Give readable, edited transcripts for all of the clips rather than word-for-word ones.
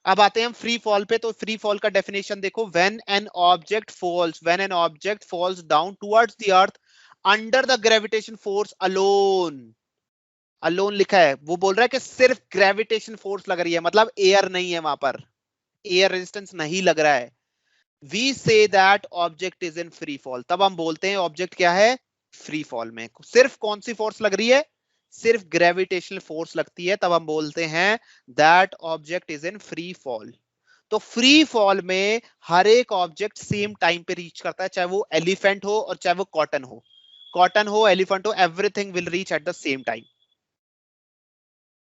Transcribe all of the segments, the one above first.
अब आते हैं हम फ्री फॉल पे। तो फ्री फॉल का डेफिनेशन देखो, when an object falls down towards the earth under the gravitation force alone. Alone लिखा है, वो बोल रहा है कि सिर्फ ग्रेविटेशन फोर्स लग रही है, मतलब एयर नहीं है वहां पर, एयर रेजिस्टेंस नहीं लग रहा है। We say that object is in free fall, तब हम बोलते हैं ऑब्जेक्ट क्या है, फ्री फॉल में। सिर्फ कौन सी फोर्स लग रही है, सिर्फ ग्रेविटेशनल फोर्स लगती है, तब हम बोलते हैं that object is in free fall. तो फ्री फॉल में हर एक ऑब्जेक्ट सेम टाइम पे रीच करता है, चाहे वो एलिफेंट हो और चाहे वो कॉटन हो एलिफेंट हो, everything will reach at the same time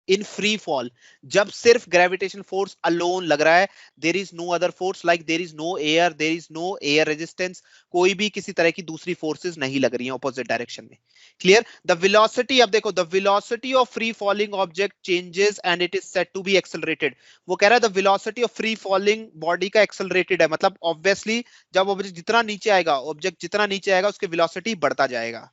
in free fall. जब सिर्फ ग्रेविटेशन फोर्स अलोन लग रहा है, there is no other force, like there is no air, there is no air resistance, कोई भी किसी तरह की दूसरी फोर्सेस नहीं लग रही हैं ऑपोजिट डायरेक्शन में। क्लियर। द वेलोसिटी, अब देखो, the velocity of free falling object changes and it is said to be accelerated. वो कह रहा है the velocity of free falling body का एक्सेलरेटेड है, मतलब ऑब्वियसली जब ऑब्जेक्ट जितना नीचे आएगा, ऑब्जेक्ट जितना नीचे आएगा उसकी वेलोसिटी बढ़ता जाएगा।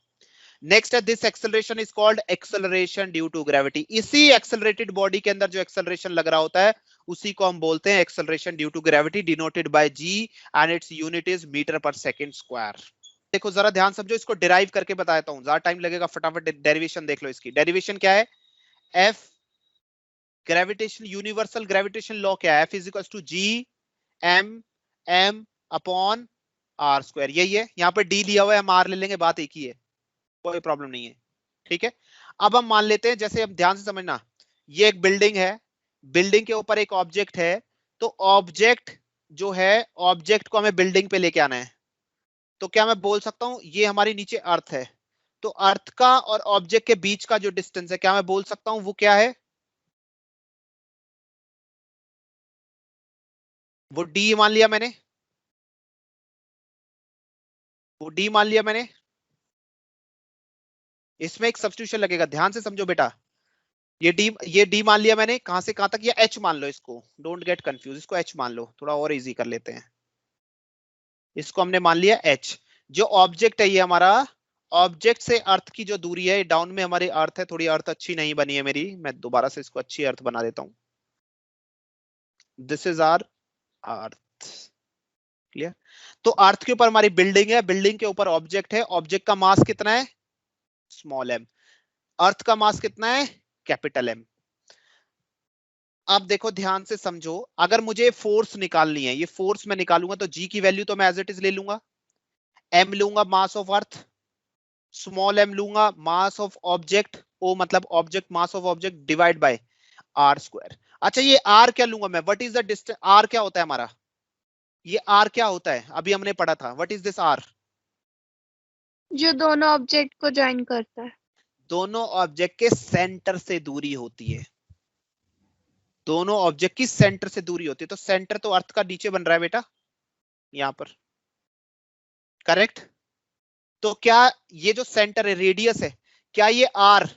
नेक्स्ट है, this acceleration is called acceleration due to gravity. इसी एक्सेलरेटेड बॉडी के अंदर जो एक्सेलरेशन लग रहा होता है उसी को हम बोलते हैं acceleration due to gravity, denoted by G and its unit is metre per second square. देखो जरा ध्यान समझो, इसको डिराइव करके बताता हूं, ज्यादा टाइम लगेगा, फटाफट डेरिवेशन देख लो। इसकी डेरिवेशन क्या है, F gravitation, universal gravitation law क्या है, F is equal to G M M upon R square. यही है, यहाँ पे डी लिया हुआ है, हम आर ले लेंगे, बात एक ही है, कोई प्रॉब्लम नहीं है। ठीक है। अब हम मान लेते हैं, जैसे अब ध्यान से समझना, ये एक बिल्डिंग है, बिल्डिंग के ऊपर एक ऑब्जेक्ट है, तो ऑब्जेक्ट जो है, ऑब्जेक्ट को हमें बिल्डिंग पे लेके आना है। तो क्या मैं बोल सकता हूं ये हमारी नीचे अर्थ है, तो अर्थ का और ऑब्जेक्ट के बीच का जो डिस्टेंस है, क्या मैं बोल सकता हूं वो क्या है, वो डी मान लिया मैंने, वो डी मान लिया मैंने। इसमें एक सब्स्टिट्यूशन लगेगा, ध्यान से समझो बेटा। ये डी मान लिया मैंने, कहां से कहां तक, ये एच मान लो, इसको डोंट गेट कंफ्यूज, इसको एच मान लो, थोड़ा और इजी कर लेते हैं। इसको हमने मान लिया एच। जो ऑब्जेक्ट है ये हमारा, ऑब्जेक्ट से अर्थ की जो दूरी है, डाउन में हमारी अर्थ है, थोड़ी अर्थ अच्छी नहीं बनी है मेरी, मैं दोबारा से इसको अच्छी अर्थ बना देता हूं। This is our earth. Clear. तो अर्थ के ऊपर हमारी बिल्डिंग है, बिल्डिंग के ऊपर ऑब्जेक्ट है, ऑब्जेक्ट का मास कितना है, स्मॉल एम। अर्थ का मास कितना है, कैपिटल एम। अब देखो ध्यान से समझो, अगर मुझे फोर्स निकालनी है, ये फोर्स मैं निकालूंगा तो जी की वैल्यू तो मैं एज इट इज ले लूंगा, एम लूंगा mass of earth, small M लूंगा मास ऑफ ऑब्जेक्ट, ओ मतलब object mass of object divide by R square. अच्छा ये आर क्या लूंगा मैं, what is the distance, R क्या होता है हमारा, ये आर क्या होता है, अभी हमने पढ़ा था, व्हाट इज दिस आर, जो दोनों ऑब्जेक्ट को ज्वाइन करता है। दोनों ऑब्जेक्ट के सेंटर से दूरी होती है, दोनों ऑब्जेक्ट की सेंटर से दूरी होती है। तो सेंटर तो अर्थ का नीचे बन रहा है बेटा, यहां पर, करेक्ट। तो क्या ये जो सेंटर है, रेडियस है, क्या ये आर,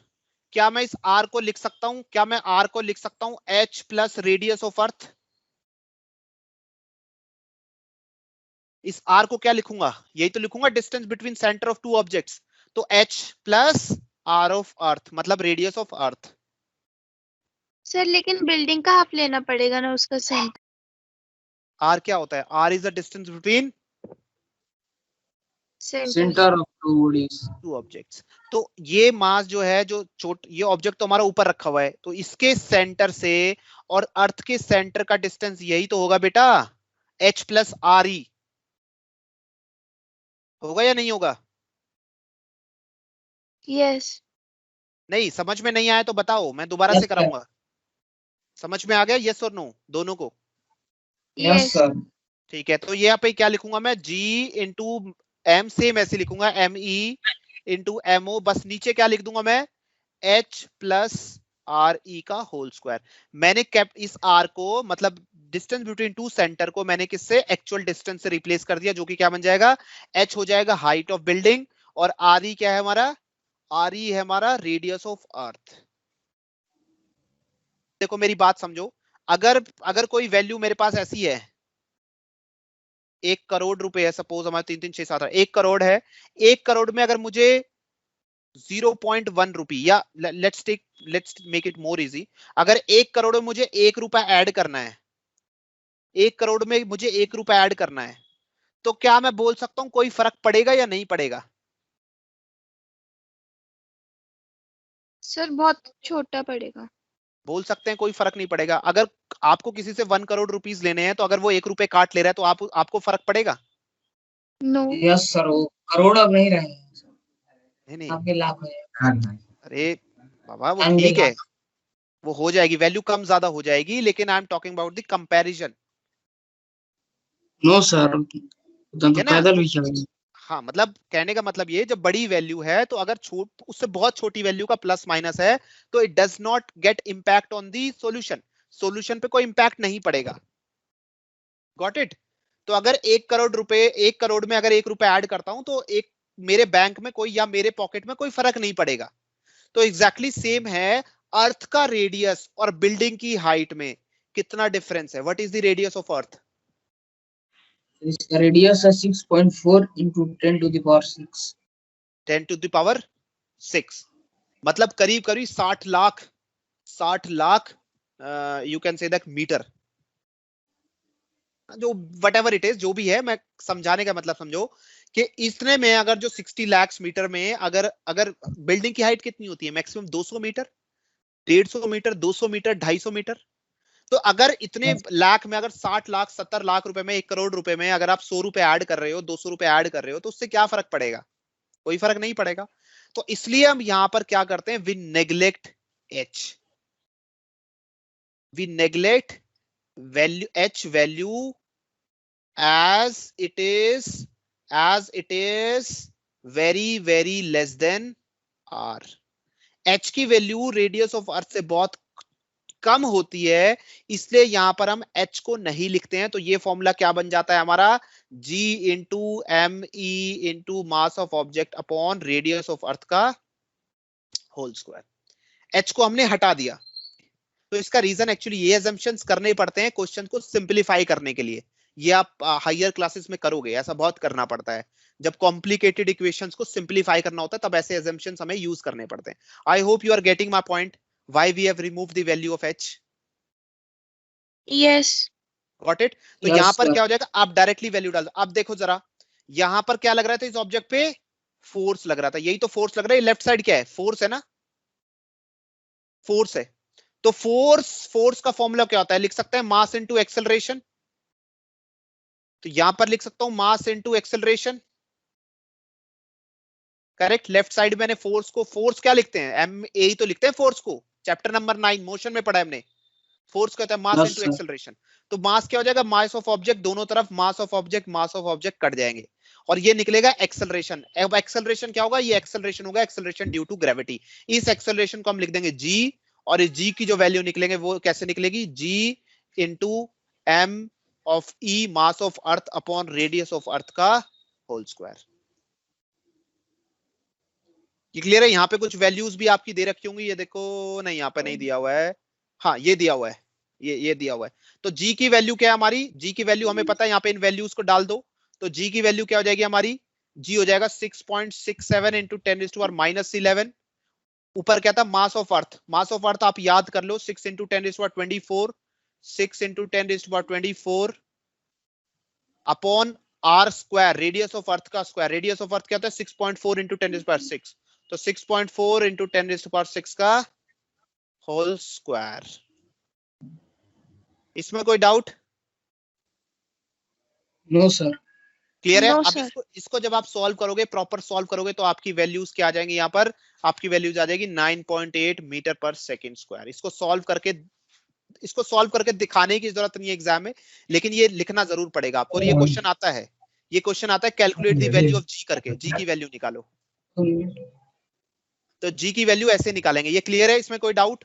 क्या मैं इस आर को लिख सकता हूं, क्या मैं आर को लिख सकता हूं h plus radius of earth, इस आर को क्या लिखूंगा, यही तो लिखूंगा, distance between centre of two objects. तो h plus r of earth मतलब रेडियस ऑफ अर्थ। सर लेकिन बिल्डिंग का हाफ लेना पड़ेगा ना उसका सेंटर। आर क्या होता है, r is the distance between centre of two bodies. Two objects. तो ये मास जो है, जो ये ऑब्जेक्ट तो हमारा ऊपर रखा हुआ है, तो इसके सेंटर से और अर्थ के सेंटर का डिस्टेंस यही तो होगा बेटा, एच प्लस आर ई, होगा या नहीं होगा, यस। नहीं समझ में नहीं आया तो बताओ, मैं दोबारा से कराऊंगा। समझ में आ गया, यस और नो दोनों को, यस सर। ठीक है। तो ये यहाँ पे क्या लिखूंगा मैं, जी इंटू एम, सेम ऐसे लिखूंगा, M E into M O, बस नीचे क्या लिख दूंगा मैं, एच प्लस आर ई का होल स्क्वायर। मैंने केप्ट इस आर को, मतलब डिस्टेंस बिटवीन टू सेंटर को, मैंने किससे, एक्चुअल डिस्टेंस से रिप्लेस कर दिया, जो कि क्या बन जाएगा, एच हो जाएगा हाइट ऑफ बिल्डिंग, और आर ई क्या है हमारा, आर ई है हमारा रेडियस ऑफ अर्थ। देखो मेरी बात समझो, अगर अगर कोई वैल्यू मेरे पास ऐसी है, 1 करोड़ रुपए है, सपोज हमारे 3 3 6 7 1 करोड़ है, 1 करोड़ में अगर मुझे 0.1 रुपी, या let's make it more easy, अगर 1 करोड़ में मुझे 1 रुपया ऐड करना है, 1 करोड़ में मुझे 1 रुपया ऐड करना है, तो क्या मैं बोल सकता हूं कोई फर्क पड़ेगा या नहीं पड़ेगा? सर बहुत छोटा पड़ेगा। बोल सकते हैं कोई फर्क नहीं पड़ेगा। अगर आपको किसी से 1 करोड़ रुपीस लेने हैं, तो अगर वो 1 रुपए काट ले रहा है, तो आपको फर्क पड़ेगा? नो। यस सर, वो करोड़ अब नहीं रहे हैं सर, नहीं नहीं, आपके लाख है। अरे बाबा वो आपके ठीक है, लाख। वो हो जाएगी, वैल्यू कम ज्यादा हो जाएगी, लेकिन I am talking about the comparison. No sir, उधर ठीक तो है ना? पैदल भी चलेंगे। हाँ, मतलब कहने का मतलब ये, जब बड़ी वैल्यू है तो अगर छोट उससे बहुत छोटी वैल्यू का प्लस माइनस है, तो it does not gate impact on the solution, solution पे कोई इंपैक्ट नहीं पड़ेगा। Got it? तो अगर 1 करोड़ में अगर 1 रुपया ऐड करता हूं, तो एक मेरे बैंक में कोई या मेरे पॉकेट में कोई फर्क नहीं पड़ेगा। तो एग्जैक्टली सेम है, अर्थ का रेडियस और बिल्डिंग की हाइट में कितना डिफरेंस है? What is the radius of अर्थ? इसका रेडियस है 6.4 into 10 to the power 6। 10 to the power 6, मतलब करीब करीब 60 lakh you can say that metre, जो वट एवर इट इज, जो भी है, मैं समझाने का मतलब समझो कि इतने में अगर जो 60 लाख मीटर में अगर अगर बिल्डिंग की हाइट कितनी होती है? Maximum 200 metre, 150 metre, 200 metre, 250 metre. तो अगर इतने लाख में अगर 60 लाख 70 लाख रुपए में 1 करोड़ रुपए में अगर आप 100 रुपए ऐड कर रहे हो, 200 रुपए ऐड कर रहे हो, तो उससे क्या फर्क पड़ेगा? कोई फर्क नहीं पड़ेगा। तो इसलिए हम यहां पर क्या करते हैं? We neglect H, we neglect value, H value as it is very less than r। h की वैल्यू रेडियस ऑफ अर्थ से बहुत कम होती है, इसलिए यहां पर हम h को नहीं लिखते हैं। तो ये फॉर्मूला क्या बन जाता है हमारा? g into M E into mass of object upon radius of earth का होल स्क्वायर। h को हमने हटा दिया। तो इसका रीजन एक्चुअली ये अजम्पशंस करने पड़ते हैं क्वेश्चन को सिंपलीफाई करने के लिए। ये आप हायर क्लासेस में करोगे, ऐसा बहुत करना पड़ता है। जब कॉम्प्लिकेटेड इक्वेशंस को सिंपलीफाई करना होता है, तब ऐसे अजम्पशंस हमें यूज करने पड़ते हैं। I hope you are getting my point, why we have removed the value of h। Yes. Got it? तो यहां पर क्या हो जाएगा? आप डायरेक्टली वैल्यू डाल दो। अब देखो जरा, यहां पर क्या लग रहा था? इस ऑब्जेक्ट पे फोर्स लग रहा था, यही तो फोर्स लग रहा है। लेफ्ट साइड क्या है? फोर्स है ना, फोर्स है। तो फोर्स का फॉर्मूला क्या होता है? लिख सकते हैं मास इनटू एक्सेलरेशन। तो यहां पर लिख सकता हूं mass into acceleration. Correct. Left side मैंने फोर्स को, फोर्स क्या लिखते हैं? एम ए तो लिखते हैं फोर्स को, चैप्टर नंबर 9 मोशन में पढ़ा है हमने। फोर्स कहता है मास इनटू एक्सेलरेशन। तो मास क्या हो जाएगा? मास ऑफ ऑब्जेक्ट, दोनों तरफ मास of object mass of object cut जाएंगे, और ये निकलेगा एक्सेलरेशन। अब एक्सेलरेशन क्या होगा? ये एक्सेलरेशन होगा एक्सेलरेशन ड्यू टू ग्रेविटी। इस एक्सेलरेशन को हम लिख देंगे जी, और इस जी की जो वैल्यू निकलेंगे वो कैसे निकलेगी? G into m of e mass of earth upon radius of earth का होल स्क्वायर। ये क्लियर है? यहाँ पे कुछ वैल्यूज भी आपकी दे रखी होंगी, ये देखो, नहीं यहाँ पे नहीं दिया हुआ है, हाँ ये दिया हुआ है, ये दिया हुआ है। तो g की वैल्यू क्या है हमारी? g की वैल्यू हमें पता है, यहाँ पे इन वैल्यूज को डाल दो। तो g की वैल्यू क्या हो जाएगी हमारी? g हो जाएगा 6.67 इंटू 10⁻⁻11। ऊपर क्या था? मास ऑफ अर्थ, मास ऑफ अर्थ आप याद कर लो, 6 into 10⁻24, 6 into 10⁻24 upon R square, radius of earth का स्क्वायर। रेडियस ऑफ अर्थ क्या होता है? 6.4 इंटू 10⁻6। तो 6.4 इंटू 10⁻6 का होल स्क्वायर। इसमें कोई डाउट? No sir. क्लियर है? No, अब sir. इसको जब आप सॉल्व करोगे, प्रॉपर सॉल्व करोगे, तो आपकी वैल्यूज क्या आ जाएंगी? यहाँ पर आपकी वैल्यूज आ जाएगी 9.8 मीटर पर सेकेंड स्क्वायर। इसको सॉल्व करके दिखाने की जरूरत नहीं है एग्जाम में, लेकिन ये लिखना जरूर पड़ेगा आपको। और ये क्वेश्चन आता है, ये क्वेश्चन आता है कैलकुलेट द वैल्यू ऑफ जी करके, जी की वैल्यू निकालो। तो जी की वैल्यू ऐसे निकालेंगे। ये क्लियर है? इसमें कोई डाउट?